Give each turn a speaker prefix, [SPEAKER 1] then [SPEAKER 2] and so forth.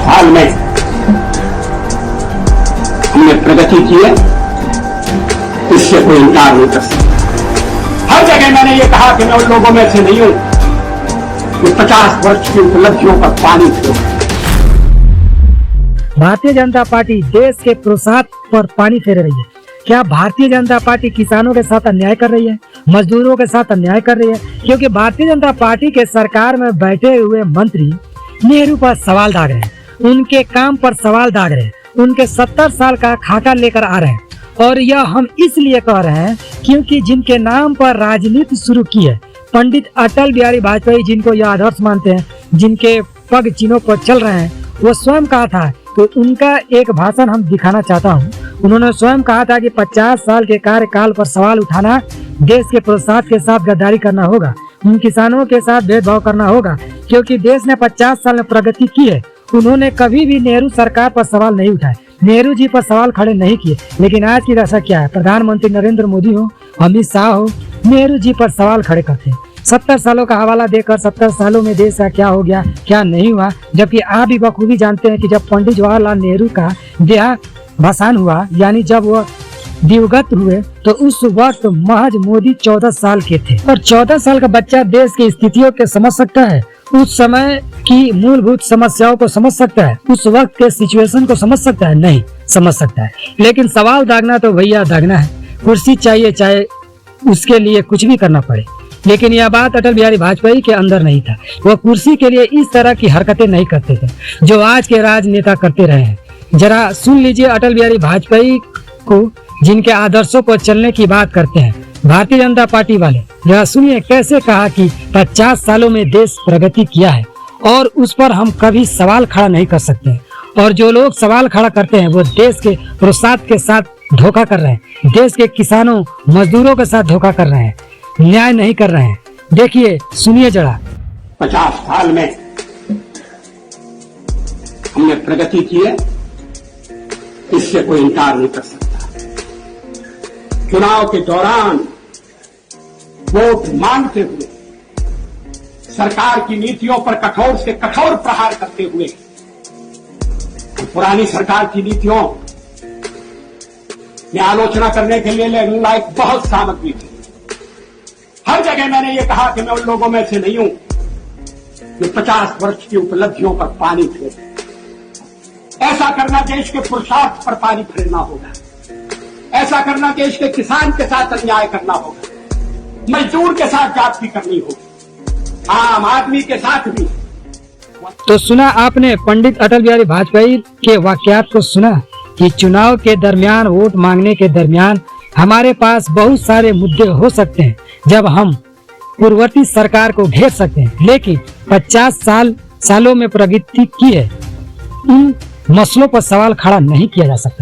[SPEAKER 1] साल में हमने प्रगति की है, इससे कोई इनकार नहीं कर सकता। हर जगह मैंने ये कहा कि मैं उन लोगों में से नहीं हूं जो 50 वर्ष की उपलब्धियों पर पानी फेर।
[SPEAKER 2] भारतीय जनता पार्टी देश के प्रोत्साहन पर पानी फेर रही है। क्या भारतीय जनता पार्टी किसानों के साथ अन्याय कर रही है, मजदूरों के साथ अन्याय कर रही है? क्योंकि भारतीय जनता पार्टी के सरकार में बैठे हुए मंत्री नेहरू पर सवाल दाग रहे हैं, उनके काम पर सवाल दाग रहे हैं, उनके 70 साल का खाका लेकर आ रहे हैं। और यह हम इसलिए कह रहे हैं क्योंकि जिनके नाम पर राजनीति शुरू की है, पंडित अटल बिहारी वाजपेयी, जिनको यह आदर्श मानते हैं, जिनके पग चिन्हों पर चल रहे हैं, वो स्वयं कहा था कि उनका एक भाषण हम दिखाना चाहता हूँ। उन्होंने स्वयं कहा था कि 50 साल के कार्यकाल पर सवाल उठाना देश के प्रोत्साहन के साथ गद्दारी करना होगा, उन किसानों के साथ भेदभाव करना होगा, क्योंकि देश ने 50 साल में प्रगति की है। उन्होंने कभी भी नेहरू सरकार पर सवाल नहीं उठाए, नेहरू जी पर सवाल खड़े नहीं किए। लेकिन आज की दशा क्या है? प्रधानमंत्री नरेंद्र मोदी हो, अमित शाह हो, नेहरू जी पर सवाल खड़े करते हैं। 70 सालों का हवाला देकर 70 सालों में देश का क्या हो गया, क्या नहीं हुआ, जबकि आप भी बखूबी जानते हैं कि जब पंडित जवाहरलाल नेहरू का देहावसान हुआ, यानी जब वह दिवंगत हुए, तो उस वक्त महज मोदी 14 साल के थे। और 14 साल का बच्चा देश की स्थितियों के समझ सकता है, उस समय की मूलभूत समस्याओं को समझ सकता है, उस वक्त के सिचुएशन को समझ सकता है? नहीं समझ सकता है। लेकिन सवाल दागना तो भैया दागना है, कुर्सी चाहिए, चाहे उसके लिए कुछ भी करना पड़े। लेकिन यह बात अटल बिहारी वाजपेयी के अंदर नहीं था। वह कुर्सी के लिए इस तरह की हरकतें नहीं करते थे जो आज के राजनेता करते रहे हैं। जरा सुन लीजिए अटल बिहारी वाजपेयी को, जिनके आदर्शों पर चलने की बात करते हैं भारतीय जनता पार्टी वाले। जरा सुनिए कैसे कहा कि 50 सालों में देश प्रगति किया है और उस पर हम कभी सवाल खड़ा नहीं कर सकते। और जो लोग सवाल खड़ा करते हैं वो देश के प्रोत्साहन के साथ धोखा कर रहे हैं, देश के किसानों मजदूरों के साथ धोखा कर रहे हैं, न्याय नहीं कर रहे हैं। देखिए, सुनिए जरा।
[SPEAKER 1] 50 साल में हमने प्रगति की है, इससे कोई इनकार नहीं कर सकता। चुनाव के दौरान वोट मांगते हुए, सरकार की नीतियों पर कठोर से कठोर प्रहार करते हुए, पुरानी सरकार की नीतियों में आलोचना करने के लिए लायक बहुत सामग्री थी। हर जगह मैंने ये कहा कि मैं उन लोगों में से नहीं हूं जो 50 वर्ष की उपलब्धियों पर पानी फेर। ऐसा करना देश के पुरुषार्थ पर पानी फेरना होगा। ऐसा करना देश के किसान के साथ अन्याय करना होगा, मजदूर के साथ जाति करनी होगी, आम आदमी के साथ भी।
[SPEAKER 2] तो सुना आपने पंडित अटल बिहारी वाजपेयी के वाक्यात को सुना कि चुनाव के दरमियान, वोट मांगने के दरमियान हमारे पास बहुत सारे मुद्दे हो सकते हैं जब हम पूर्ववर्ती सरकार को घेर सकते हैं, लेकिन 50 सालों में प्रगति की है, उन मसलों पर सवाल खड़ा नहीं किया जा सकता।